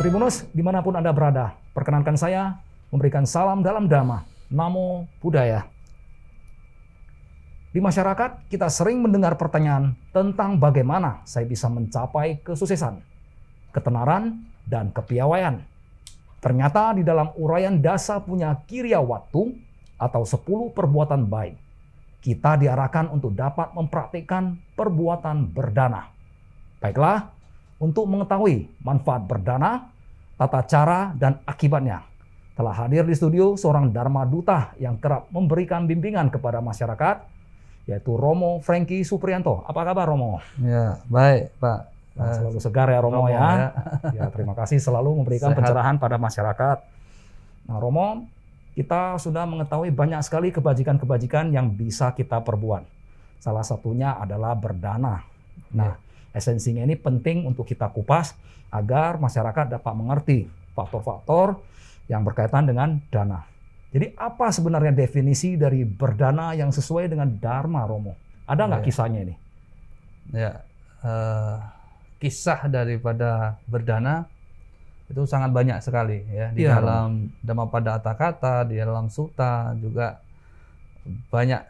Tribunus, dimanapun Anda berada, perkenankan saya memberikan salam dalam Dhamma, Namo Buddhaya. Di masyarakat, kita sering mendengar pertanyaan tentang bagaimana saya bisa mencapai kesuksesan, ketenaran, dan kepiawaian. Ternyata di dalam uraian Dasa Punya Kiriya Wattu atau 10 perbuatan baik, kita diarahkan untuk dapat mempraktikkan perbuatan berdana. Baiklah, untuk mengetahui manfaat berdana, tata cara, dan akibatnya, telah hadir di studio seorang Dharma Duta yang kerap memberikan bimbingan kepada masyarakat, yaitu Romo Franky Supriyanto. Apa kabar, Romo? Ya, baik, Pak. Selalu segar ya, Romo, ya. Ya, terima kasih selalu memberikan pencerahan pada masyarakat. Nah, Romo, kita sudah mengetahui banyak sekali kebajikan-kebajikan yang bisa kita perbuat. Salah satunya adalah berdana. Nah, esensinya ini penting untuk kita kupas agar masyarakat dapat mengerti faktor-faktor yang berkaitan dengan dana. Jadi apa sebenarnya definisi dari berdana yang sesuai dengan Dharma, Romo? Ada nggak kisahnya ini? Ya, kisah daripada berdana itu sangat banyak sekali ya di dalam Dhammapada Atthakatha, di dalam Sutta juga banyak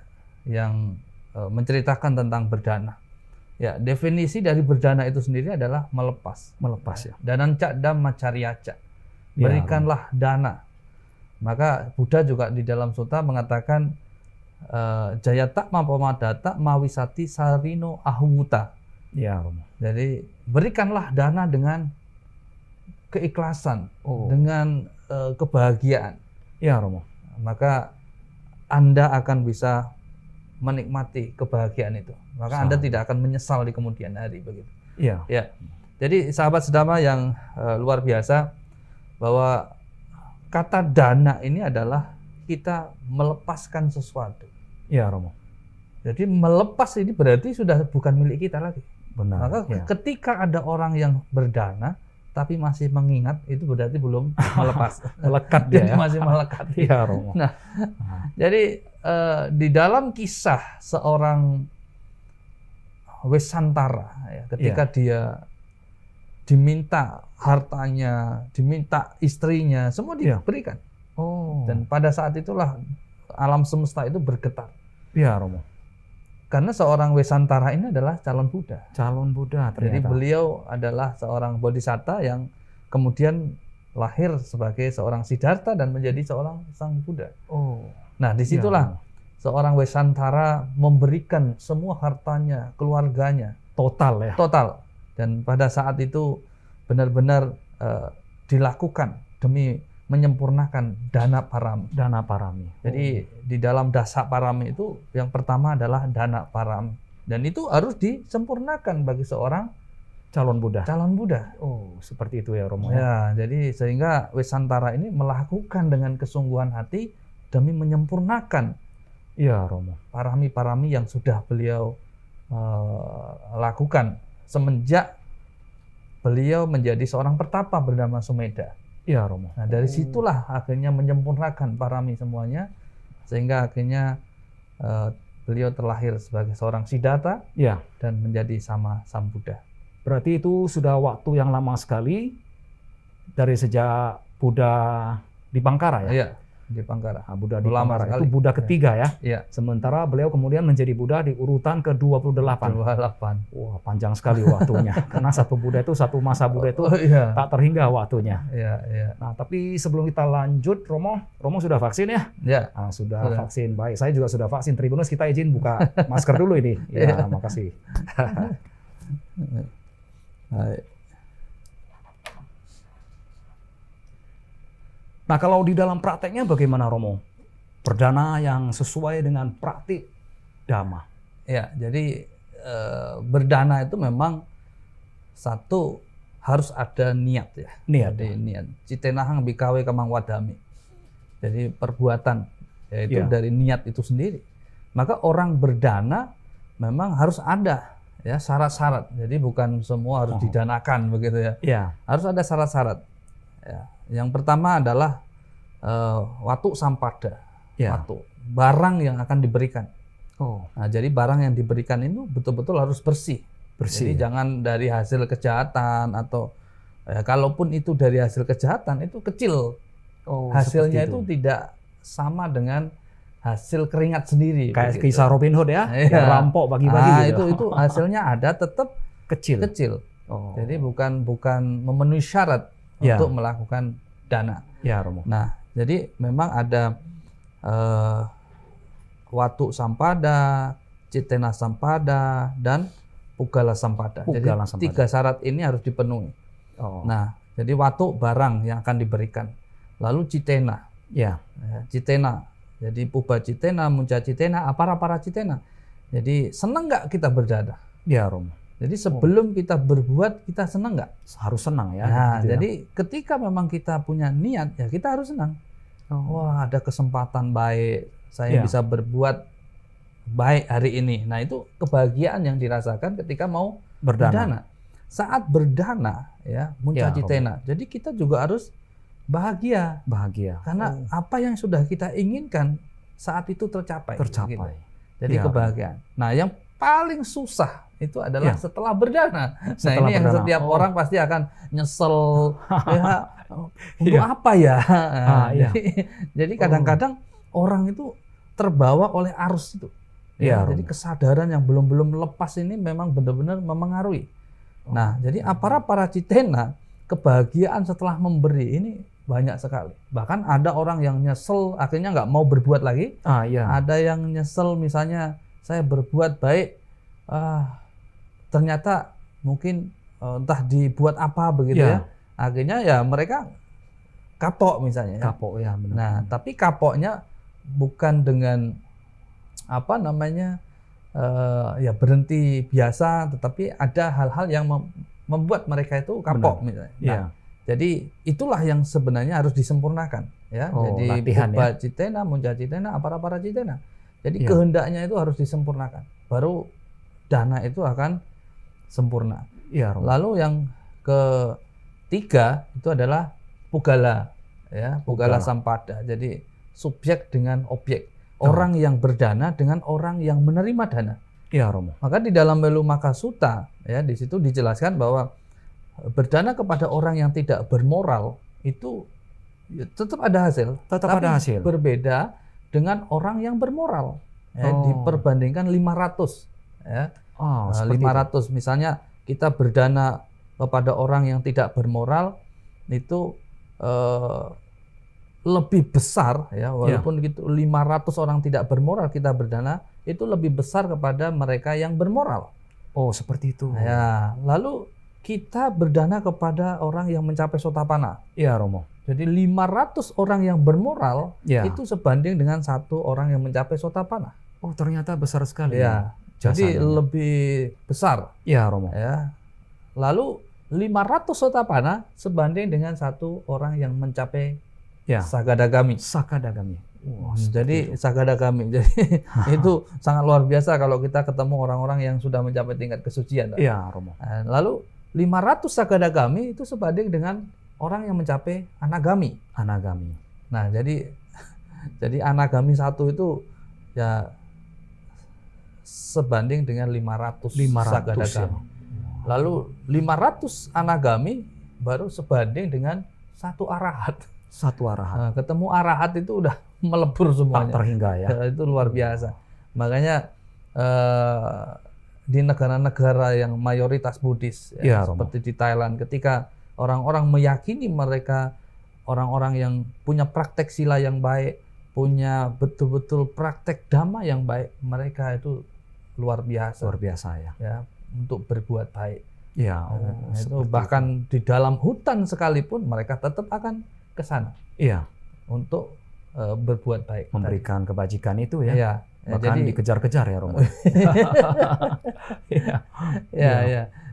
yang menceritakan tentang berdana. Ya, definisi dari berdana itu sendiri adalah melepas ya. Dananca dhamma cariyaca. Berikanlah dana. Maka Buddha juga di dalam sutta mengatakan jayata mapamadata mawisati sarino ahumuta. Ya, Romo. Jadi berikanlah dana dengan keikhlasan, dengan kebahagiaan. Ya, Romo. Maka Anda akan bisa menikmati kebahagiaan itu. Maka Anda tidak akan menyesal di kemudian hari begitu. Iya. Ya. Jadi sahabat sedama yang luar biasa, bahwa kata dana ini adalah kita melepaskan sesuatu. Iya, Romo. Jadi melepas ini berarti sudah bukan milik kita lagi. Benar. Maka ketika ada orang yang berdana tapi masih mengingat, itu berarti belum melepas. Melekat dia ya. Masih melekat. Iya, Romo. Nah, jadi di dalam kisah seorang Wesantara ya, ketika dia diminta hartanya, diminta istrinya, semua diberikan. Dan pada saat itulah alam semesta itu bergetar. Iya, Romo. Karena seorang Wesantara ini adalah calon Buddha. Calon Buddha ternyata. Jadi beliau adalah seorang bodhisatta yang kemudian lahir sebagai seorang Siddhartha dan menjadi seorang sang Buddha. Nah, disitulah seorang Wesantara memberikan semua hartanya, keluarganya. Total ya? Total. Dan pada saat itu benar-benar dilakukan demi menyempurnakan dana parami. Dana parami. Jadi di dalam dasa parami itu yang pertama adalah dana parami. Dan itu harus disempurnakan bagi seorang calon Buddha. Calon Buddha. Seperti itu ya, Romo. Ya, jadi sehingga Wesantara ini melakukan dengan kesungguhan hati demi menyempurnakan Romo, parami-parami yang sudah beliau lakukan semenjak beliau menjadi seorang pertapa bernama Sumedha. Iya, Romo. Nah, dari situlah akhirnya menyempurnakan parami semuanya, sehingga akhirnya beliau terlahir sebagai seorang Siddhartha dan menjadi sama Sang Buddha. Berarti itu sudah waktu yang lama sekali dari sejak Buddha di Bangkara ya? Iya, di Bangkara. Nah, Buddha di Bangkara itu Buddha ketiga ya? Iya. Sementara beliau kemudian menjadi Buddha di urutan ke-28. 28. Wah, panjang sekali waktunya. Karena satu Buddha itu, satu masa Buddha itu tak terhingga waktunya. Iya. Nah, tapi sebelum kita lanjut, Romo sudah vaksin ya? Iya. Nah, sudah vaksin. Baik, saya juga sudah vaksin. Tribunus, kita izin buka masker dulu ini. Ya, makasih. Baik. Nah, kalau di dalam prakteknya bagaimana, Romo? Berdana yang sesuai dengan praktik Dhamma. Ya, jadi berdana itu memang satu harus ada niat ya. Niat. Citenahang bikawe kamang wadami. Jadi perbuatan, yaitu dari niat itu sendiri. Maka orang berdana memang harus ada ya syarat-syarat. Jadi bukan semua harus didanakan begitu ya. Harus ada syarat-syarat. Ya. Yang pertama adalah watu sampada, watu, barang yang akan diberikan. Nah, jadi barang yang diberikan itu betul-betul harus bersih. Jadi jangan dari hasil kejahatan atau Ya, kalaupun itu dari hasil kejahatan itu kecil. Hasilnya itu tidak sama dengan hasil keringat sendiri. Kayak kisah Robin Hood ya, ya. Rampok bagi-bagi gitu. Itu hasilnya ada tetap kecil. Jadi bukan memenuhi syarat untuk melakukan dana. Ya, Romo. Nah, jadi memang ada Watu Sampada, Citena Sampada, dan Pugala Sampada. Jadi 3 syarat ini harus dipenuhi. Nah, jadi watu barang yang akan diberikan. Lalu Citena. Citena. Jadi Puba Citena, Munca Citena, Apara Citena. Jadi senang nggak kita berdana? Ya, Romo. Jadi sebelum kita berbuat, kita senang nggak? Harus senang ya. Nah, jadi ketika memang kita punya niat, ya kita harus senang. Wah, ada kesempatan baik. Saya bisa berbuat baik hari ini. Nah, itu kebahagiaan yang dirasakan ketika mau berdana. Saat berdana, ya, Munca Citena. Jadi kita juga harus bahagia. Karena apa yang sudah kita inginkan saat itu tercapai. Gitu. Jadi kebahagiaan. Nah, yang paling susah itu adalah setelah berdana. Nah, ini yang setiap orang pasti akan nyesel. Untuk apa ya? Jadi kadang-kadang orang itu terbawa oleh arus itu. Jadi kesadaran yang belum lepas ini memang benar-benar memengaruhi. Nah, jadi para Citena, kebahagiaan setelah memberi ini banyak sekali. Bahkan ada orang yang nyesel akhirnya nggak mau berbuat lagi. Ada yang nyesel misalnya saya berbuat baik, ternyata mungkin entah dibuat apa begitu ya. Akhirnya ya mereka kapok misalnya. Benar. Nah, tapi kapoknya bukan dengan apa namanya ya berhenti biasa, tetapi ada hal-hal yang membuat mereka itu kapok misalnya. Nah, jadi itulah yang sebenarnya harus disempurnakan ya. Jadi Puba Citena, Munca Citena, Apara Citena. Jadi kehendaknya itu harus disempurnakan. Baru dana itu akan sempurna. Lalu yang ketiga itu adalah Pugala ya, Pugala Sampada. Jadi subjek dengan objek. Orang yang berdana dengan orang yang menerima dana. Romo. Maka di dalam Melu Makasuta ya, di situ dijelaskan bahwa berdana kepada orang yang tidak bermoral itu ya, tetap ada hasil. Tapi berbeda dengan orang yang bermoral. Ya, diperbandingkan 500 ya. 500 itu. Misalnya kita berdana kepada orang yang tidak bermoral itu lebih besar ya, walaupun gitu 500 orang tidak bermoral kita berdana itu lebih besar kepada mereka yang bermoral. Seperti itu. Ya, lalu kita berdana kepada orang yang mencapai sotapana. Romo. Jadi 500 orang yang bermoral itu sebanding dengan 1 orang yang mencapai sotapana. Ternyata besar sekali. Jadi lebih besar. Romo. Ya. Lalu 500 sotapana sebanding dengan 1 orang yang mencapai Sagadagami. Jadi Sagadagami. Jadi itu sangat luar biasa kalau kita ketemu orang-orang yang sudah mencapai tingkat kesucian. Romo. Lalu 500 Sagadagami itu sebanding dengan orang yang mencapai Anagami. Nah, jadi Anagami 1 itu ya sebanding dengan 500 Sagadagami. Lalu 500 Anagami baru sebanding dengan 1 Arahat. Nah, ketemu Arahat itu udah melebur semuanya. Tak terhingga ya. Itu luar biasa. Makanya di negara-negara yang mayoritas Buddhis, seperti di Thailand, ketika orang-orang meyakini mereka orang-orang yang punya praktek sila yang baik, punya betul-betul praktek dhamma yang baik, mereka itu luar biasa. Ya, untuk berbuat baik. Itu bahkan di dalam hutan sekalipun mereka tetap akan ke sana. Untuk berbuat baik, memberikan kebajikan itu ya. Bahkan jadi dikejar-kejar ya, Romo.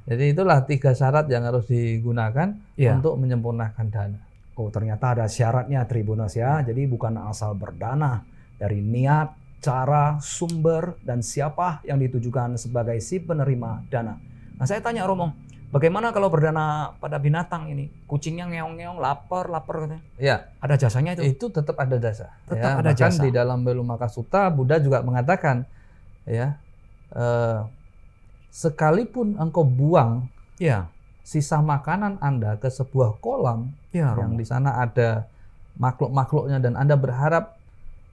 Jadi itulah 3 syarat yang harus digunakan untuk menyempurnakan dana. Ternyata ada syaratnya Tribuners ya. Jadi bukan asal berdana, dari niat, cara, sumber, dan siapa yang ditujukan sebagai si penerima dana. Nah, saya tanya Romo, bagaimana kalau berdana pada binatang ini? Kucingnya ngeong-ngeong, lapar katanya. Ada jasanya itu? Itu tetap ada jasa. Tetap ada bahkan jasa. Di dalam Melu Makasuta, Buddha juga mengatakan, sekalipun engkau buang sisa makanan Anda ke sebuah kolam Ya, yang Romo. di sana ada makhluk-makhluknya dan Anda berharap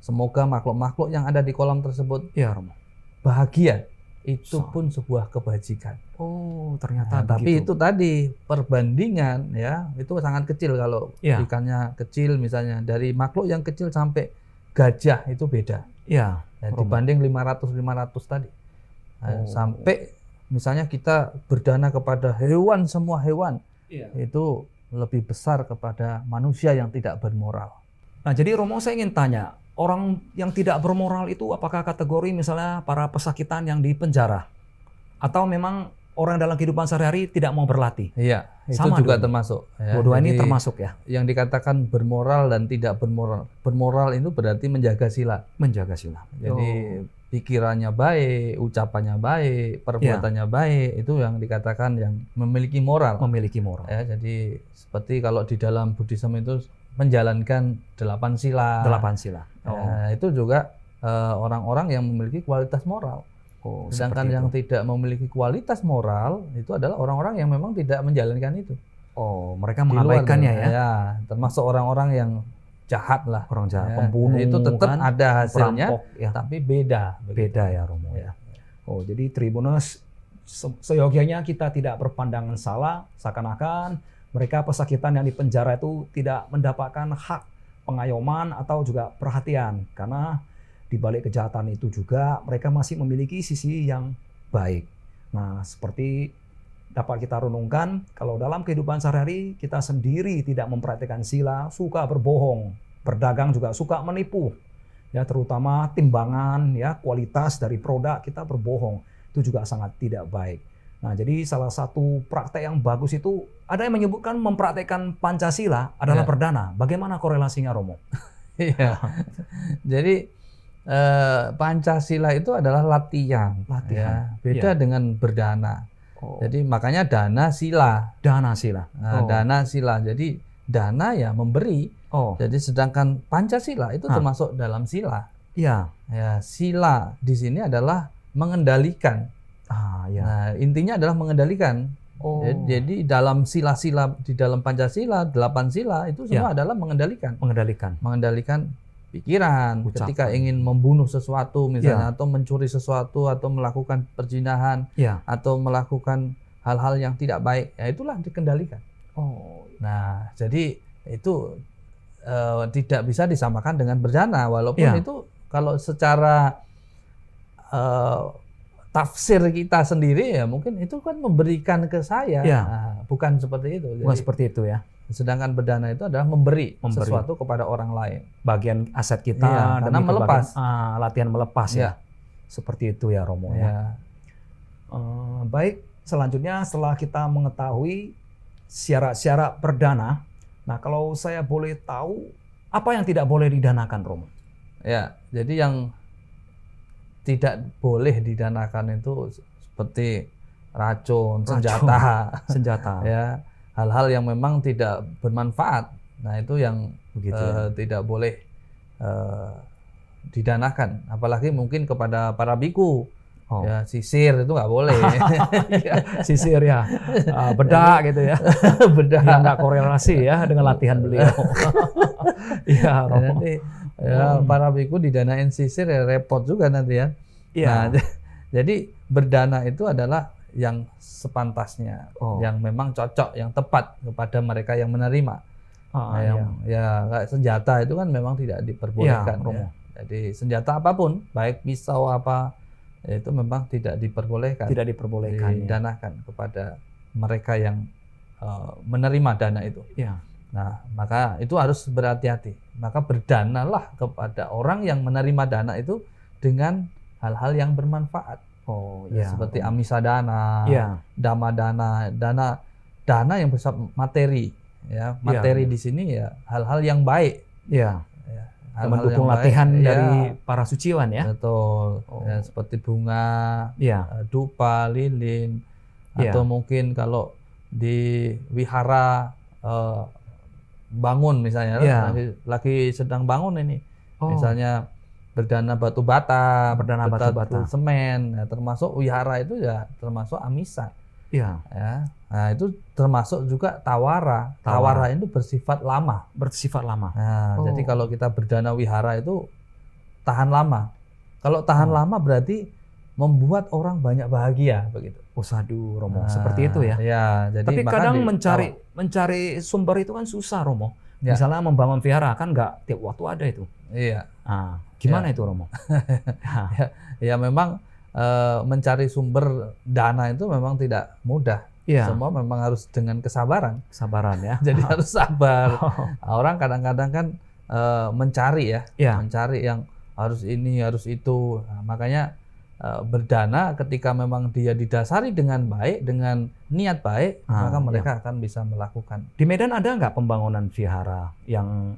semoga makhluk-makhluk yang ada di kolam tersebut Ya, Romo. bahagia, itu So. pun sebuah kebajikan. Oh, ternyata Tapi begitu. itu tadi perbandingan ya, itu sangat kecil kalau Ya. ikannya kecil misalnya dari makhluk yang kecil sampai gajah itu beda. Ya, Ya, Romo. dibanding 500 tadi. Oh. Sampai misalnya kita berdana kepada hewan, semua hewan Iya. itu lebih besar kepada manusia yang tidak bermoral. Nah, jadi Romo saya ingin tanya, orang yang tidak bermoral itu apakah kategori misalnya para pesakitan yang di penjara? Atau memang orang dalam kehidupan sehari-hari tidak mau berlatih? Iya, itu Sama juga dong. termasuk. Ya. Dua-dua ini Jadi, termasuk ya, yang dikatakan bermoral dan tidak bermoral. Bermoral itu berarti menjaga sila. menjaga sila. Jadi pikirannya baik, ucapannya baik, perbuatannya baik, itu yang dikatakan yang memiliki moral. Memiliki moral. Ya, jadi seperti kalau di dalam Buddhisme itu menjalankan 8 sila. 8 sila. Ya, itu juga orang-orang yang memiliki kualitas moral. Oh, Sedangkan seperti yang itu. tidak memiliki kualitas moral itu adalah orang-orang yang memang tidak menjalankan itu. Oh, mereka Di luar mengabaikannya dari- ya. Ya, termasuk orang-orang yang jahat lah. Orang jahat, Ya, pembunuh, itu tetap kan, ada hasilnya, perampok, ya. tapi beda. Beda ya Romo ya. Oh, jadi Tribuners seyogianya kita tidak berpandangan salah, seakan-akan mereka pesakitan yang di penjara itu tidak mendapatkan hak pengayoman atau juga perhatian, karena di balik kejahatan itu juga mereka masih memiliki sisi yang baik. Nah, seperti dapat kita renungkan, kalau dalam kehidupan sehari-hari kita sendiri tidak memperhatikan sila, suka berbohong, berdagang juga suka menipu, ya terutama timbangan, ya kualitas dari produk kita berbohong, itu juga sangat tidak baik. Nah, jadi salah satu praktek yang bagus itu ada yang menyebutkan mempraktekkan Pancasila adalah Ya. perdana. Bagaimana korelasinya, Romo? Iya. Jadi Pancasila itu adalah latihan. Latihan. Ya. Beda Iya. dengan berdana. Oh, Jadi makanya dana sila. dana sila. Nah, dana sila. Jadi dana ya memberi. Oh, Jadi sedangkan Pancasila itu termasuk dalam sila. iya. Ya, sila di sini adalah mengendalikan. Ah, ya. Nah, intinya adalah mengendalikan. Oh, Jadi dalam sila-sila di dalam Pancasila, 8 sila itu semua adalah mengendalikan. mengendalikan. Mengendalikan pikiran. Ucapan. Ketika ingin membunuh sesuatu misalnya, atau mencuri sesuatu, atau melakukan perzinahan, Ya. atau melakukan hal-hal yang tidak baik, ya itulah dikendalikan. Oh, Nah, jadi itu tidak bisa disamakan dengan berdana, walaupun Ya. itu kalau secara tafsir kita sendiri ya mungkin itu kan memberikan ke saya. Ya. Nah, bukan seperti itu. bukan Jadi, seperti itu ya. sedangkan berdana itu adalah memberi Memberi. sesuatu kepada orang lain. Bagian aset kita Iya, karena demi melepas. latihan melepas ya. Ya. Seperti itu ya, Romo ya. Ya. Baik, selanjutnya setelah kita mengetahui syarat-syarat perdana, nah kalau saya boleh tahu apa yang tidak boleh didanakan, Romo? Ya, jadi yang tidak boleh didanakan itu seperti racun, senjata, Senjata. ya, hal-hal yang memang tidak bermanfaat. Nah, itu yang Begitu ya. tidak boleh didanakan, apalagi mungkin kepada para biku. Oh. Ya, sisir itu nggak boleh. Sisir ya, bedak gitu ya. Bedah. Ya nggak korelasi ya dengan latihan beliau. Iya, Romo. Nanti ya, para biku didanain sisir ya repot juga nanti ya. Iya. Nah, jadi berdana itu adalah yang sepantasnya, Oh. yang memang cocok, yang tepat kepada mereka yang menerima. Ah, Nah, yang ya kayak senjata itu kan memang tidak diperbolehkan. Iya, Romo. Ya. Jadi senjata apapun, baik pisau apa, itu memang tidak diperbolehkan. Tidak diperbolehkan. Ya. Didanakan kepada mereka yang menerima dana itu. Ya. Nah, maka itu harus berhati-hati. Maka berdanalah kepada orang yang menerima dana itu dengan hal-hal yang bermanfaat. Oh, Ya, ya. seperti amisadana, Ya. damadana, dana yang bersifat materi. Ya, materi di sini ya hal-hal yang baik. Ya. Ya, Yang mendukung latihan baik. dari Ya, para suciwan ya. betul. Oh. Ya, seperti bunga, Ya. dupa, lilin, Ya. atau mungkin kalau di wihara bangun misalnya, Ya. lagi sedang bangun ini, Oh. misalnya berdana batu bata, Berdana batu bata. semen, ya, termasuk wihara itu ya termasuk amisa. Iya. Ya. Nah, itu termasuk juga tawara. Tawara itu bersifat lama. Bersifat lama. Nah, jadi kalau kita berdana wihara itu tahan lama. Kalau tahan lama berarti membuat orang banyak bahagia begitu. Sadu Romo, seperti itu ya. Ya, jadi tapi kadang mencari sumber itu kan susah Romo. Ya. Misalnya membangun vihara kan nggak tiap waktu ada itu. Iya. Nah, gimana itu Romo? Ya memang mencari sumber dana itu memang tidak mudah. Ya. Semua memang harus dengan kesabaran. Kesabaran ya. Jadi harus sabar. Orang kadang-kadang kan mencari ya, mencari yang harus ini, harus itu. Nah, makanya berdana ketika memang dia didasari dengan baik, dengan niat baik, maka mereka akan bisa melakukan. Di Medan ada nggak pembangunan vihara yang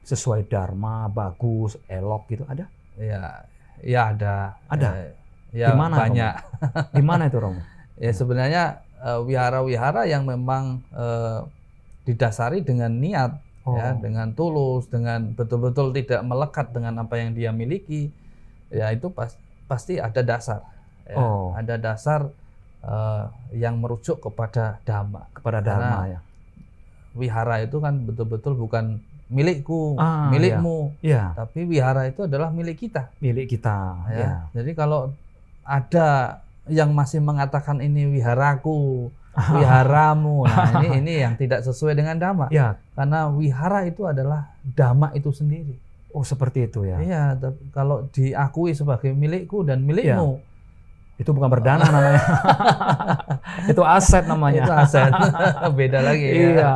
sesuai dharma, bagus, elok gitu? Ada? Ya ada. Ada. Ya dimana, banyak. Di mana itu Romo? Ya sebenarnya wihara-wihara yang memang didasari dengan niat, ya, dengan tulus, dengan betul-betul tidak melekat dengan apa yang dia miliki, ya itu pasti ada dasar. Ya. Ada dasar yang merujuk kepada dhamma. Kepada dharma ya. Wihara itu kan betul-betul bukan milikku, milikmu, tapi wihara itu adalah milik kita. Milik kita. Ya. Jadi kalau ada yang masih mengatakan ini wiharaku, wiharamu, nah ini yang tidak sesuai dengan dhamma. Ya. Karena wihara itu adalah dhamma itu sendiri. Oh seperti itu ya. Iya, kalau diakui sebagai milikku dan milikmu, itu bukan berdana namanya. Itu aset namanya. Itu aset. Beda lagi ya. Iya,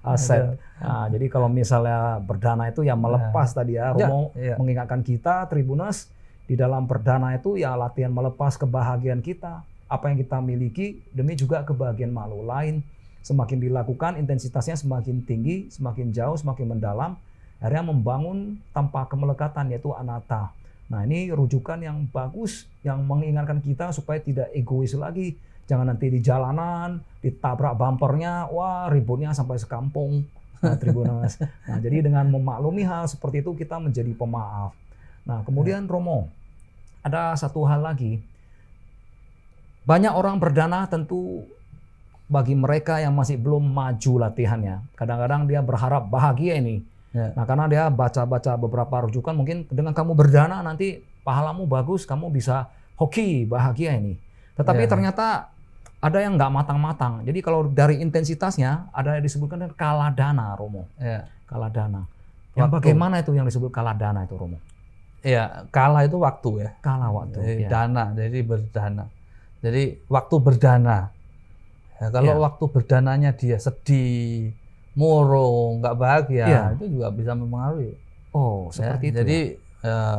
aset. Nah, jadi kalau misalnya berdana itu ya melepas tadi ya, Romo mengingatkan kita Tribuners di dalam berdana itu ya latihan melepas kebahagiaan kita, apa yang kita miliki demi juga kebahagiaan makhluk lain. Semakin dilakukan intensitasnya semakin tinggi, semakin jauh, semakin mendalam, akhirnya membangun tanpa kemelekatan yaitu anatta. Nah ini rujukan yang bagus yang mengingatkan kita supaya tidak egois lagi. Jangan nanti di jalanan ditabrak bumpernya, wah ributnya sampai sekampung. Nah, Tribuners. Nah jadi dengan memaklumi hal seperti itu kita menjadi pemaaf. Nah kemudian Romo, ada satu hal lagi. Banyak orang berdana tentu bagi mereka yang masih belum maju latihannya. Kadang-kadang dia berharap bahagia ini. Nah karena dia baca-baca beberapa rujukan mungkin dengan kamu berdana nanti pahalamu bagus, kamu bisa hoki bahagia ini. Tetapi ternyata ada yang nggak matang-matang. Jadi kalau dari intensitasnya ada yang disebutkan kaladana Romo. Kaladana. Yang bagaimana itu yang disebut kaladana itu Romo? Ya, kala itu waktu ya. Kala waktu. Jadi dana, jadi berdana. Jadi waktu berdana. Ya, kalau waktu berdananya dia sedih, murung, nggak bahagia, itu juga bisa mempengaruhi. Oh, seperti itu. Jadi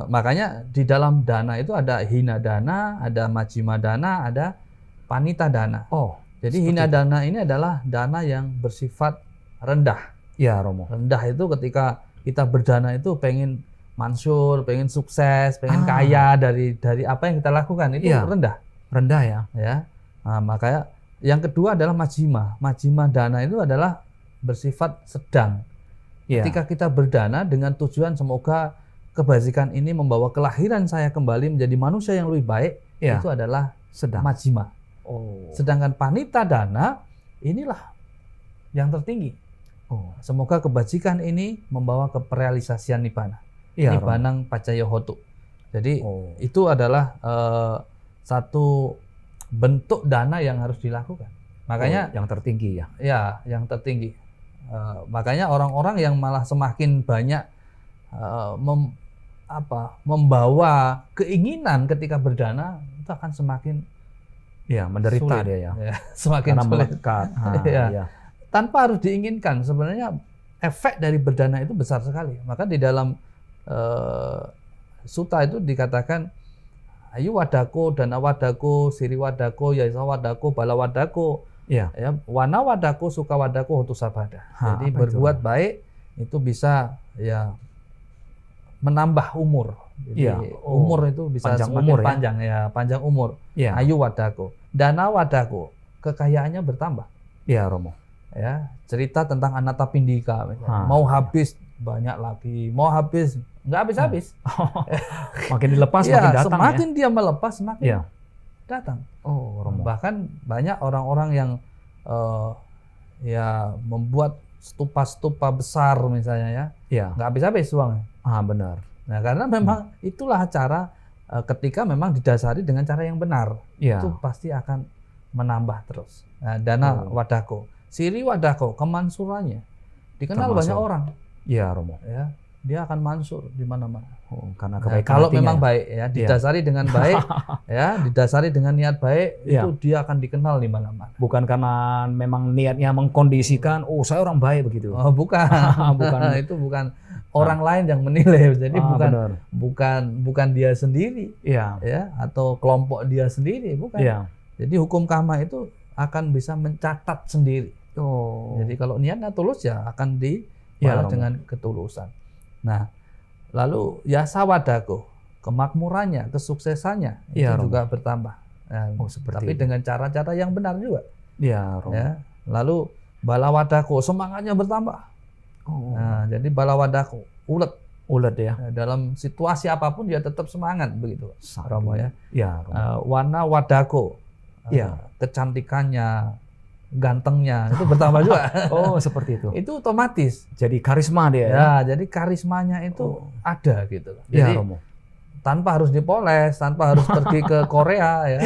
makanya di dalam dana itu ada hina dana, ada majjhima dana, ada panita dana. Oh, jadi hina dana ini adalah dana yang bersifat rendah. Ya, Romo. Rendah itu ketika kita berdana itu pengen mansur, pengen sukses, pengen kaya dari apa yang kita lakukan itu rendah. Rendah ya. Ya. Nah, makanya yang kedua adalah majjhima. Majjhima dana itu adalah bersifat sedang. Ketika kita berdana dengan tujuan semoga kebajikan ini membawa kelahiran saya kembali menjadi manusia yang lebih baik, itu adalah sedang. Majjhima. Sedangkan panita dana inilah yang tertinggi. Semoga kebajikan ini membawa ke realisasian nibbana. Nibbanang paccaya hotu. Jadi itu adalah satu bentuk dana yang harus dilakukan. Makanya yang tertinggi ya. Ya, yang tertinggi. Makanya orang-orang yang malah semakin banyak membawa keinginan ketika berdana itu akan semakin menderita sulit. Dia ya. Semakin karena sulit. melekat. Tanpa harus diinginkan. Sebenarnya efek dari berdana itu besar sekali. Maka di dalam sutta itu dikatakan ayu wadako, dana wadako, siri wadako, yaisa wadako, bala wadako, wana wadako, suka wadako, hotu sabada. Jadi berbuat baik itu bisa menambah umur. Jadi umur itu bisa panjang semakin umur, panjang panjang umur. Ayu wadako, dana wadako, kekayaannya bertambah. Iya Romo. Cerita tentang Anatta Pindika, mau habis banyak lagi, mau habis nggak habis-habis. Makin dilepas makin datang semakin dia melepas semakin datang. Oh, Romo. Bahkan banyak orang-orang yang ya membuat stupa-stupa besar misalnya ya, Ya. nggak habis-habis uangnya. Benar. Nah, karena memang itulah cara ketika memang didasari dengan cara yang benar, Ya. itu pasti akan menambah terus. Nah, dana wadako, siri wadako, kemansurannya dikenal banyak orang. Iya, Romo. Ya, dia akan mansur di mana-mana. Karena Nah, kebaikan kalau hatinya memang ya. baik ya, didasari dengan baik, ya, didasari dengan niat baik, Iya. itu dia akan dikenal di mana-mana. Bukan karena memang niatnya mengkondisikan, oh saya orang baik begitu. Oh, bukan. Bukan. Itu bukan orang lain yang menilai. Jadi Benar. bukan dia sendiri, Iya. ya, atau kelompok dia sendiri, bukan. Iya. Jadi hukum karma itu akan bisa mencatat sendiri. Oh. Jadi kalau niatnya tulus ya akan Ya, dibalas dengan ketulusan. Nah, lalu yasa wadako, kemakmurannya, kesuksesannya Ya, itu juga bertambah. Nah, seperti tapi itu. dengan cara-cara yang benar juga. Iya, Romo. Ya. Lalu balawadako, semangatnya bertambah. Oh. Nah, jadi balawadako, ulet. Ulet ya. Nah, dalam situasi apapun dia tetap semangat begitu, Romo ya. Iya, Romo. Warna wadako, Iya. kecantikannya, gantengnya itu bertambah juga. Oh, seperti itu. Itu otomatis. Jadi karisma dia ya. Ya, jadi karismanya itu ada gitu. Iya, Jadi Romo. tanpa harus dipoles, tanpa harus pergi ke Korea ya,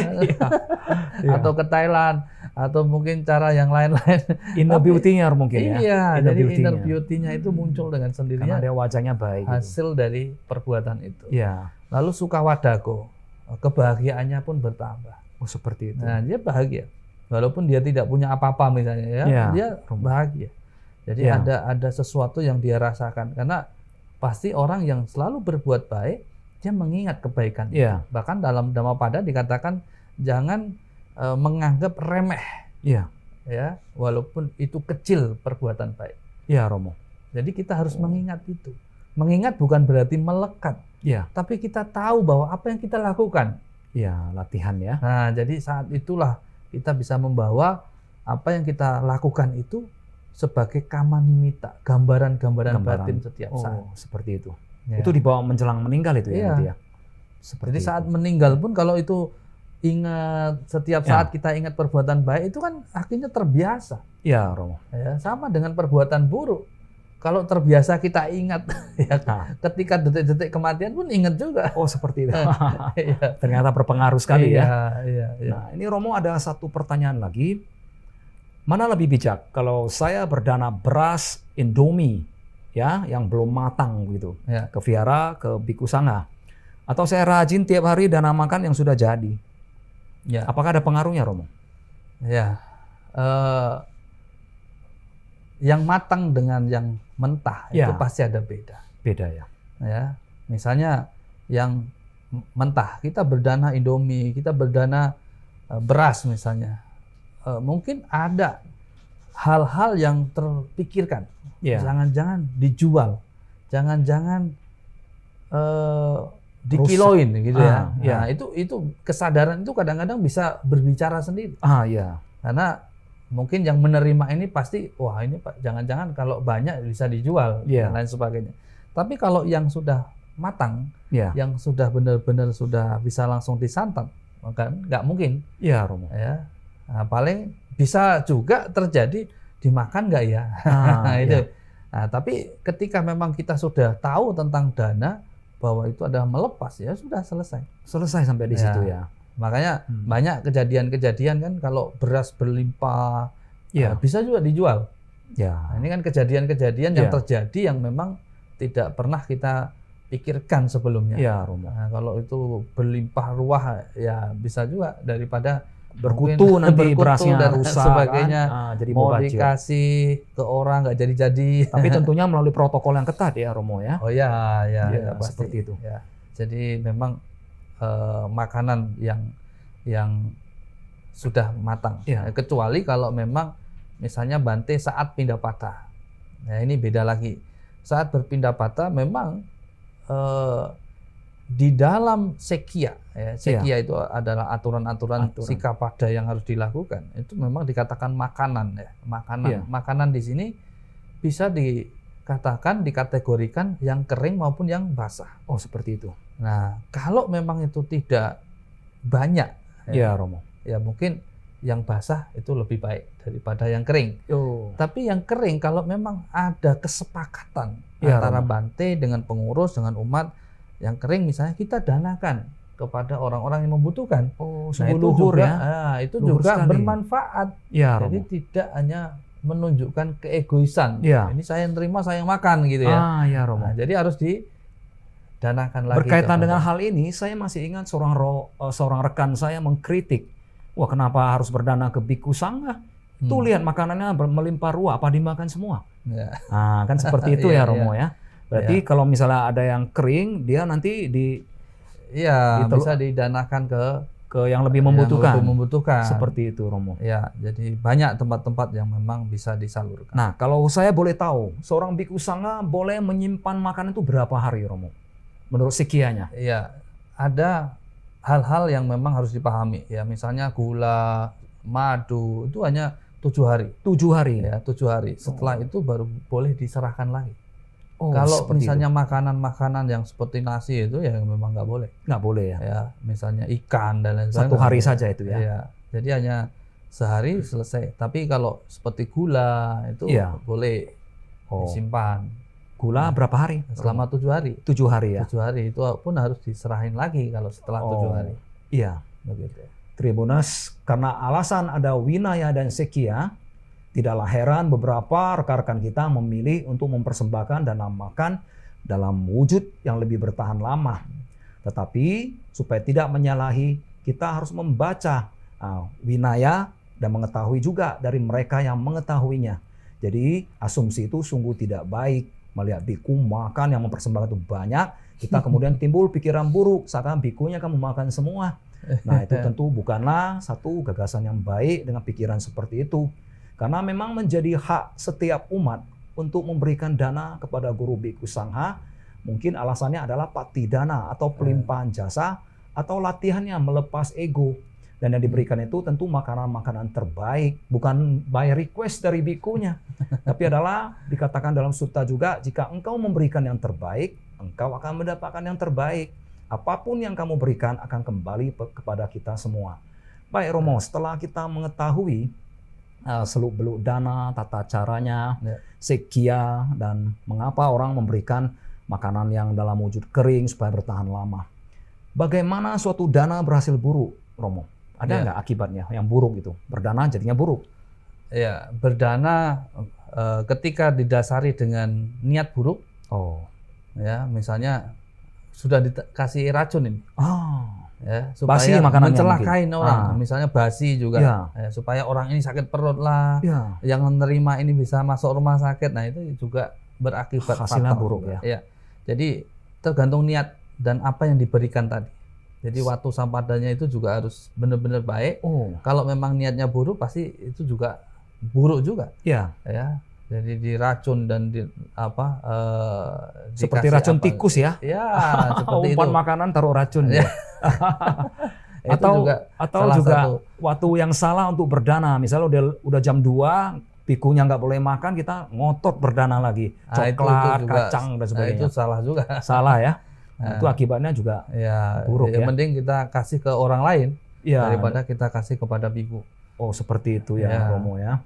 atau ke Thailand, atau mungkin cara yang lain-lain. Inner beauty-nya mungkin ya. Iya, Inner jadi beauty-nya. inner beauty-nya itu muncul dengan Karena sendirinya dia wajahnya baik. Gitu. hasil dari perbuatan itu. Iya. Lalu sukawadako, kebahagiaannya pun bertambah. Oh, seperti itu. Nah, dia bahagia. Walaupun dia tidak punya apa-apa misalnya ya, Iya. dia bahagia. Jadi Iya. ada sesuatu yang dia rasakan karena pasti orang yang selalu berbuat baik dia mengingat kebaikan itu. Iya. Bahkan dalam Dhammapada dikatakan jangan menganggap remeh Iya. ya, walaupun itu kecil perbuatan baik. Iya, Romo. Jadi kita harus mengingat itu. Mengingat bukan berarti melekat, Iya. tapi kita tahu bahwa apa yang kita lakukan. Iya, latihan ya. Nah, jadi saat itulah kita bisa membawa apa yang kita lakukan itu sebagai kamanimita, gambaran-gambaran batin setiap saat. Oh, seperti itu. Ya. Itu dibawa menjelang meninggal itu ya, Iya. nanti ya. Seperti Jadi saat itu. meninggal pun kalau itu ingat setiap saat kita ingat perbuatan baik itu kan akhirnya terbiasa. Iya, Romo. Ya, sama dengan perbuatan buruk. Kalau terbiasa kita ingat, ya, ketika detik-detik kematian pun ingat juga. Oh, seperti itu. Iya. Ternyata berpengaruh sekali ya. Iya. Nah, ini Romo ada satu pertanyaan lagi. Mana lebih bijak kalau saya berdana beras Indomie ya yang belum matang gitu Ya. ke Vihara, ke Biku Sangha, atau saya rajin tiap hari dana makan yang sudah jadi? Ya. Apakah ada pengaruhnya, Romo? Ya. Yang matang dengan yang mentah itu Ya. pasti ada beda. Beda ya. Ya, misalnya yang mentah kita berdana Indomie, kita berdana beras misalnya, mungkin ada hal-hal yang terpikirkan. Ya. Jangan-jangan dijual, jangan-jangan dikiloin gitu ya. Ya. Nah, itu kesadaran itu kadang-kadang bisa berbicara sendiri. Ya. Karena mungkin yang menerima ini pasti, wah ini Pak, jangan-jangan kalau banyak bisa dijual Iya. dan lain sebagainya. Tapi kalau yang sudah matang, Ya. yang sudah benar-benar sudah bisa langsung disantap, maka nggak mungkin. Ya, Romo. Ya, nah, paling bisa juga terjadi dimakan nggak ya? Itu. Ya. Nah, tapi ketika memang kita sudah tahu tentang dana, bahwa itu adalah melepas, ya sudah selesai. Selesai sampai di situ ya. Makanya banyak kejadian-kejadian kan kalau beras berlimpah, bisa juga dijual. Ya. Nah, ini kan kejadian-kejadian yang Ya. terjadi yang memang tidak pernah kita pikirkan sebelumnya. Ya, Romo. Nah, kalau itu berlimpah ruah ya bisa juga daripada Berkutu nanti berkutu berasnya dan rusak sebagainya. kan? Jadi Mau mubazir. dikasih ke orang nggak jadi-jadi. Tapi tentunya melalui protokol yang ketat ya, Romo ya. Oh ya, Ya, pasti. seperti itu. Ya. Jadi memang makanan yang sudah matang. Ya. Kecuali kalau memang misalnya Bante saat pindah patah. Nah, ini beda lagi. Saat berpindah patah memang di dalam sekia, ya, sekia itu adalah aturan-aturan sikapada yang harus dilakukan. Itu memang dikatakan makanan ya, makanan. Ya. Makanan di sini bisa dikategorikan yang kering maupun yang basah. Oh, seperti itu. Nah, kalau memang itu tidak banyak Iya, Romo. Ya mungkin yang basah itu lebih baik daripada yang kering. Tapi yang kering kalau memang ada kesepakatan antara Romo. Bante dengan pengurus, dengan umat, yang kering misalnya kita danakan kepada orang-orang yang membutuhkan. Nah, itu luhur juga, ya. itu Luhur juga sekali. Bermanfaat. Iya, Jadi Romo. tidak hanya menunjukkan keegoisan. Iya. Ini saya yang terima, saya yang makan gitu ya. Iya, Romo. Nah, jadi harus didanakan lagi. Berkaitan dengan hal ini, saya masih ingat seorang rekan saya mengkritik, wah kenapa harus berdana ke biku sangha? Tuh lihat makanannya melimpah ruah, apa dimakan semua? Ya. Nah, kan seperti itu ya, Romo ya. Berarti kalau misalnya ada yang kering, dia nanti bisa didanakan ke yang lebih membutuhkan. Seperti itu, Romo. Ya, jadi banyak tempat-tempat yang memang bisa disalurkan. Nah, kalau saya boleh tahu, seorang biku sangha boleh menyimpan makanan itu berapa hari, Romo? Menurut sekianya? Iya, ada hal-hal yang memang harus dipahami. Ya, misalnya gula, madu itu hanya 7 hari. 7 hari. Ya, 7 hari. Setelah itu baru boleh diserahkan lagi. Oh, kalau misalnya makanan-makanan yang seperti nasi itu ya memang nggak boleh. Nggak boleh ya? Ya, misalnya ikan dan lain Satu sebagainya. hari saja itu ya? Ya, jadi hanya sehari selesai. Tapi kalau seperti gula itu boleh disimpan. Gula berapa hari? Selama 7 hari. 7 hari ya? 7 hari itu pun harus diserahin lagi kalau setelah 7 hari. Iya. Begitu. Tribuners, karena alasan ada Winaya dan Sekia, tidaklah heran beberapa rekan-rekan kita memilih untuk mempersembahkan dana makan dalam wujud yang lebih bertahan lama. Tetapi supaya tidak menyalahi, kita harus membaca Winaya dan mengetahui juga dari mereka yang mengetahuinya. Jadi asumsi itu sungguh tidak baik. Melihat biku makan yang mempersembahkan itu banyak, kita kemudian timbul pikiran buruk, seakan bikunya kamu makan semua. Nah, itu tentu bukanlah satu gagasan yang baik dengan pikiran seperti itu. Karena memang menjadi hak setiap umat untuk memberikan dana kepada guru biku sangha. Mungkin alasannya adalah patidana atau pelimpahan jasa atau latihannya melepas ego. Dan yang diberikan itu tentu makanan-makanan terbaik, bukan by request dari bikunya. Tapi adalah dikatakan dalam sutta juga, jika engkau memberikan yang terbaik, engkau akan mendapatkan yang terbaik. Apapun yang kamu berikan akan kembali kepada kita semua. Baik Romo, setelah kita mengetahui seluk-beluk dana, tata caranya, sekia, dan mengapa orang memberikan makanan yang dalam wujud kering supaya bertahan lama. Bagaimana suatu dana berhasil buruk, Romo? Ada nggak akibatnya yang buruk itu? Berdana jadinya buruk. Ya, berdana ketika didasari dengan niat buruk. Ya, misalnya sudah dikasih racun ini. Ya, supaya mencelakai orang. Misalnya basi juga. Ya, supaya orang ini sakit perut lah. Yang menerima ini bisa masuk rumah sakit. Nah, itu juga berakibat hasilnya buruk juga. Ya. Jadi tergantung niat dan apa yang diberikan tadi. Jadi waktu sampadanya itu juga harus benar-benar baik. Kalau memang niatnya buruk pasti itu juga buruk juga. Ya. Jadi diracun dan seperti racun tikus ya. Ya, seperti umpan makanan taruh racun ya. atau juga waktu yang salah untuk berdana. Misalnya udah jam 2, bikunya nggak boleh makan, kita ngotot berdana lagi. Coklat, kacang dan sebagainya. Itu salah juga. Salah ya. Itu akibatnya juga buruk ya. Mending kita kasih ke orang lain daripada kita kasih kepada biku. Seperti itu ya, Romo ya.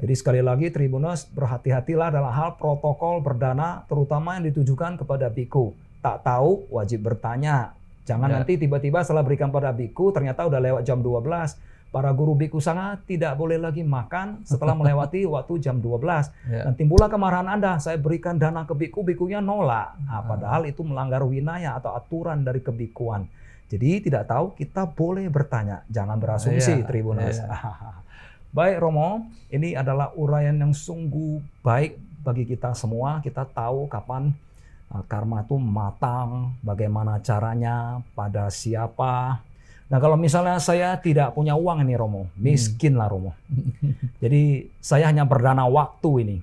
Jadi sekali lagi Tribuners, berhati-hatilah dalam hal protokol berdana, terutama yang ditujukan kepada biku. Tak tahu wajib bertanya. Jangan nanti tiba-tiba setelah berikan pada biku ternyata udah lewat jam 12. Para guru biku sangha tidak boleh lagi makan setelah melewati waktu jam 12. Dan timbullah kemarahan Anda, saya berikan dana ke biku, bikunya nolak. Padahal itu melanggar winaya atau aturan dari kebikuan. Jadi tidak tahu, kita boleh bertanya, jangan berasumsi Tribuners. Baik Romo, ini adalah uraian yang sungguh baik bagi kita semua. Kita tahu kapan karma itu matang, bagaimana caranya, pada siapa. Nah kalau misalnya saya tidak punya uang ini Romo, miskin lah Romo. Jadi saya hanya berdana waktu ini.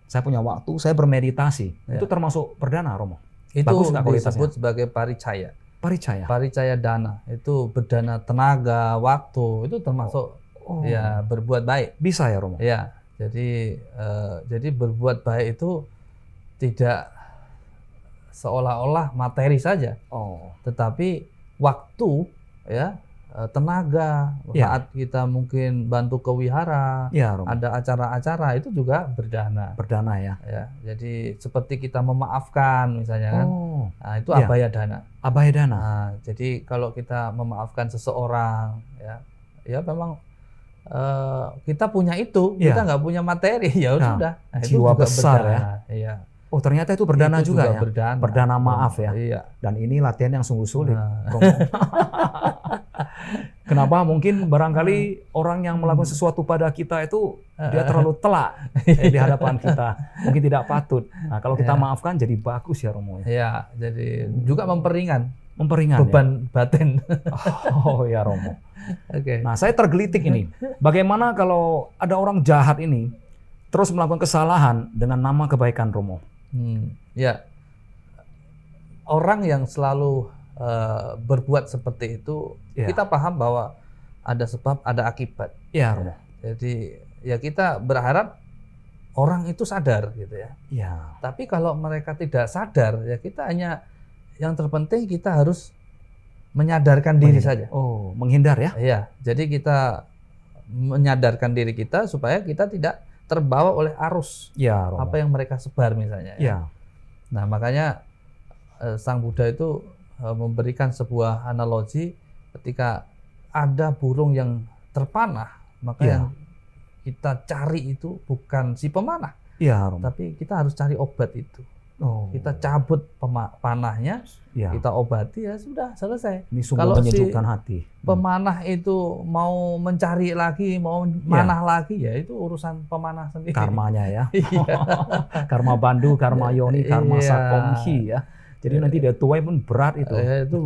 Saya punya waktu, saya bermeditasi. Itu termasuk berdana Romo? Itu disebut sebagai paricaya. Paricaya dana. Itu berdana tenaga, waktu. Itu termasuk berbuat baik. Bisa ya Romo? Ya. Jadi berbuat baik itu tidak seolah-olah materi saja. Tetapi waktu tenaga, Ya. saat kita mungkin bantu ke wihara, Ya, Romo. ada acara-acara itu juga berdana. Berdana ya. Ya, jadi seperti kita memaafkan misalnya kan, Oh, nah itu ya. abaya dana. abaya dana. Nah, jadi kalau kita memaafkan seseorang, ya memang kita punya itu, Ya. kita nggak punya materi, ya Nah, sudah. Nah, itu jiwa juga besar berdana. Iya. Oh, ternyata itu berdana Itu juga ya. berdana. Berdana maaf ya. Iya. Dan ini latihan yang sungguh sulit, Nah. Romo. Kenapa? Mungkin barangkali orang yang melakukan sesuatu pada kita itu dia terlalu telak di hadapan kita, mungkin tidak patut. Nah, kalau kita Ya. maafkan jadi bagus ya, Romo. Ya, jadi juga memperingan Memperingan beban batin. ya. Oh ya, Romo. Oke. Nah, saya tergelitik ini. Bagaimana kalau ada orang jahat ini terus melakukan kesalahan dengan nama kebaikan, Romo? Ya, orang yang selalu berbuat seperti itu, Ya. kita paham bahwa ada sebab, ada akibat. Ya, Romo. Jadi ya kita berharap orang itu sadar gitu ya. Ya. Tapi kalau mereka tidak sadar, ya kita hanya yang terpenting kita harus menyadarkan diri saja. Oh, menghindar ya? Iya, jadi kita menyadarkan diri kita supaya kita tidak terbawa oleh arus Ya, Romo. apa yang mereka sebar misalnya. Ya. Nah, makanya Sang Buddha itu memberikan sebuah analogi ketika ada burung yang terpanah, maka Ya. yang kita cari itu bukan si pemanah, Ya, Romo. tapi kita harus cari obat itu. Oh. Kita cabut panahnya, Ya. kita obati, ya sudah selesai. Ini sungguh Kalau si menyejukkan hati. Pemanah itu mau mencari lagi, mau manah lagi, ya itu urusan pemanah sendiri. Karmanya ya. Iya. Karma Bandu, karma Yoni, karma Iya. Sakomhi ya. Jadi nanti dia tuai pun berat itu. Itu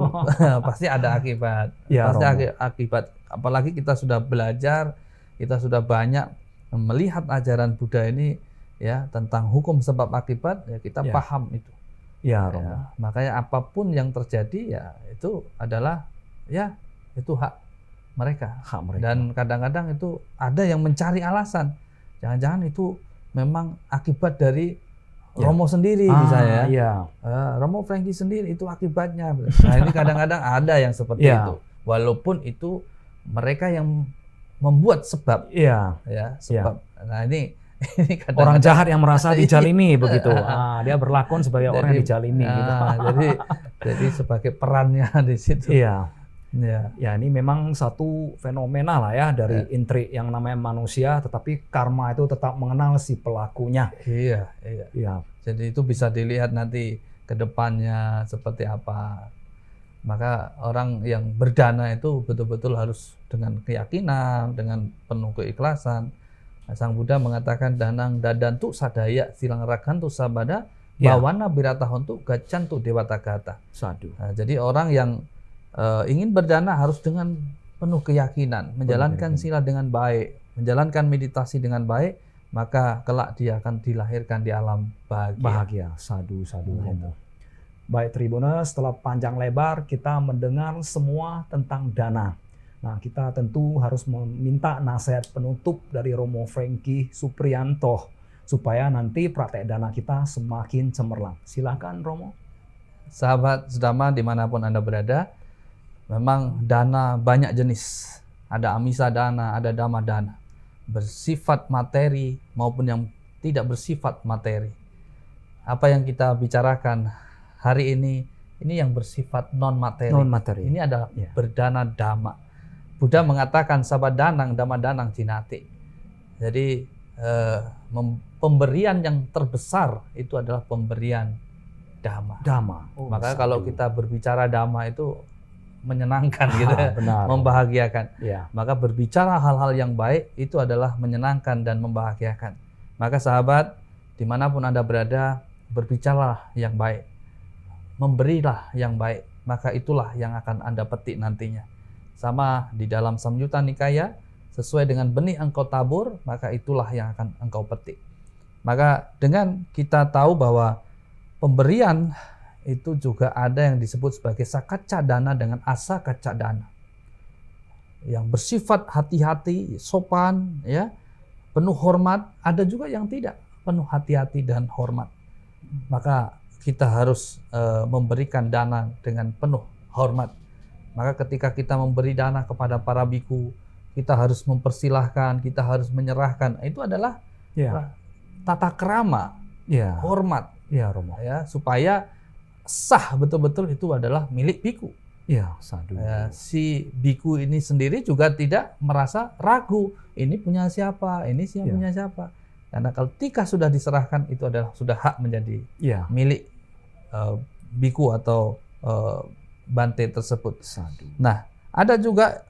pasti ada akibat. Ya, Pasti Romo. akibat. Apalagi kita sudah belajar, kita sudah banyak melihat ajaran Buddha ini ya tentang hukum sebab akibat, ya kita Ya. paham itu. Ya, Ya, Romo. makanya apapun yang terjadi ya itu adalah ya itu hak mereka. Hak mereka. Dan kadang-kadang itu ada yang mencari alasan. Jangan-jangan itu memang akibat dari Ya. Romo sendiri misalnya. Iya. Romo Frankie sendiri itu akibatnya. Nah, ini kadang-kadang ada yang seperti Ya. itu. Walaupun itu mereka yang membuat sebab, Iya. ya sebab. Nah, ini Orang kadang-kadang jahat yang merasa dijalimi begitu. Dia berlakon sebagai orang yang dijalimi gitu. jadi sebagai perannya di situ. Iya. Ya. Ya, ini memang satu fenomena lah ya dari intrik yang namanya manusia, tetapi karma itu tetap mengenal si pelakunya. Iya. Iya. Jadi itu bisa dilihat nanti ke depannya seperti apa. Maka orang yang berdana itu betul-betul harus dengan keyakinan, dengan penuh keikhlasan. Nah, Sang Buddha mengatakan danang dadantu sadaya silang ragantu sabada Ya. bawana biratahontu gacantu dewata gata. Sadu. Nah, jadi orang yang ingin berdana harus dengan penuh keyakinan, menjalankan sila dengan baik, menjalankan meditasi dengan baik, maka kelak dia akan dilahirkan di alam bahagia. Bahagia. Sadu, Romo. Baik Tribuners, setelah panjang lebar kita mendengar semua tentang dana. Nah, kita tentu harus meminta nasihat penutup dari Romo Frankie Supriyanto supaya nanti praktek dana kita semakin cemerlang. Silakan Romo. Sahabat sedama dimanapun Anda berada, memang dana banyak jenis. Ada amisa dana, ada dhamma dana. Bersifat materi maupun yang tidak bersifat materi. Apa yang kita bicarakan hari ini yang bersifat non materi. Non materi. Ini adalah Ya. berdana dhamma. Buddha mengatakan sabadanang dhamma danang jinati. Jadi pemberian yang terbesar itu adalah pemberian dhamma. Dhamma. Maka kalau kita berbicara dhamma itu menyenangkan gitu ya, benar. membahagiakan. Ya. Maka berbicara hal-hal yang baik itu adalah menyenangkan dan membahagiakan. Maka sahabat, dimanapun Anda berada, berbicaralah yang baik, memberilah yang baik, maka itulah yang akan Anda petik nantinya. Sama di dalam Samyutta Nikaya, sesuai dengan benih engkau tabur, maka itulah yang akan engkau petik. Maka dengan kita tahu bahwa pemberian itu juga ada yang disebut sebagai sakacca dana dengan asakacca dana. Yang bersifat hati-hati, sopan, ya, penuh hormat. Ada juga yang tidak penuh hati-hati dan hormat. Maka kita harus memberikan dana dengan penuh hormat. Maka ketika kita memberi dana kepada para biku, kita harus mempersilahkan, kita harus menyerahkan. Itu adalah tata krama, hormat, Romo. ya, supaya sah betul-betul itu adalah milik biku. Sadu. Si biku ini sendiri juga tidak merasa ragu. Ini punya siapa? Ini punya siapa? Karena ketika sudah diserahkan itu adalah sudah hak menjadi milik biku atau bante tersebut. Sadu. Nah, ada juga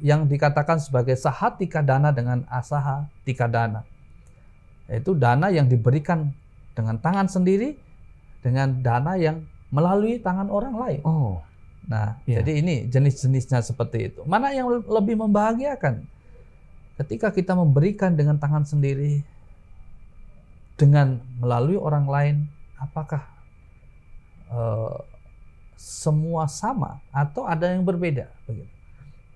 yang dikatakan sebagai sahatika dana dengan asaha tika dana. Yaitu dana yang diberikan dengan tangan sendiri dengan dana yang melalui tangan orang lain. Nah, jadi ini jenis-jenisnya seperti itu. Mana yang lebih membahagiakan? Ketika kita memberikan dengan tangan sendiri, dengan melalui orang lain, apakah semua sama atau ada yang berbeda? Begitu.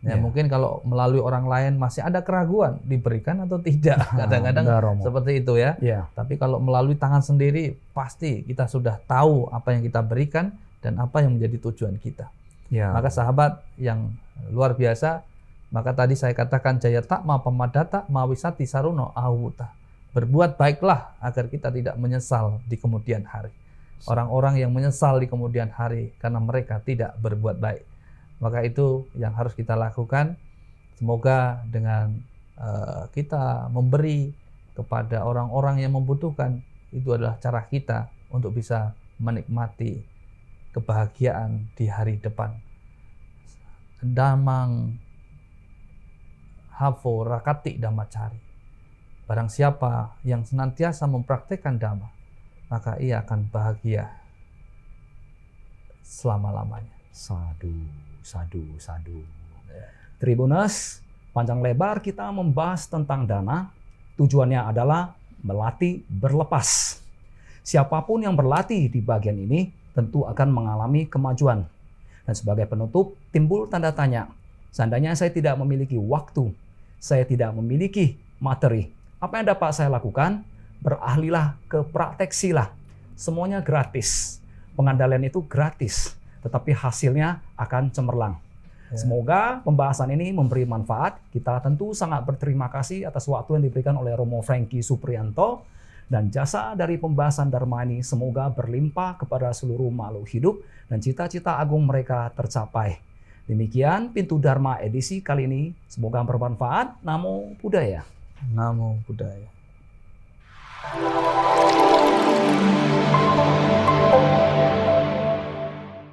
Mungkin kalau melalui orang lain masih ada keraguan diberikan atau tidak, kadang-kadang seperti itu ya. Tapi kalau melalui tangan sendiri pasti kita sudah tahu apa yang kita berikan dan apa yang menjadi tujuan kita. Maka sahabat yang luar biasa, maka tadi saya katakan jaya takma pemadata mawisati saruno awuta. Berbuat baiklah agar kita tidak menyesal di kemudian hari. Orang-orang yang menyesal di kemudian hari karena mereka tidak berbuat baik. Maka itu yang harus kita lakukan. Semoga dengan kita memberi kepada orang-orang yang membutuhkan, itu adalah cara kita untuk bisa menikmati kebahagiaan di hari depan. Damang hafo rakati damacari. Barang siapa yang senantiasa mempraktekkan dhamma, maka ia akan bahagia selama-lamanya. Sadu. Tribuners, panjang lebar kita membahas tentang dana. Tujuannya adalah melatih berlepas. Siapapun yang berlatih di bagian ini tentu akan mengalami kemajuan. Dan sebagai penutup, timbul tanda tanya. Seandainya saya tidak memiliki waktu, saya tidak memiliki materi, apa yang dapat saya lakukan? Berahlilah ke prakteksilah. Semuanya gratis. Pengandalian itu gratis. Tetapi hasilnya akan cemerlang. Semoga pembahasan ini memberi manfaat. Kita tentu sangat berterima kasih atas waktu yang diberikan oleh Romo Frankie Suprianto. Dan jasa dari pembahasan Dharma ini semoga berlimpah kepada seluruh makhluk hidup dan cita-cita agung mereka tercapai. Demikian Pintu Dharma edisi kali ini. Semoga bermanfaat. Namo Buddhaya. Namo Buddhaya.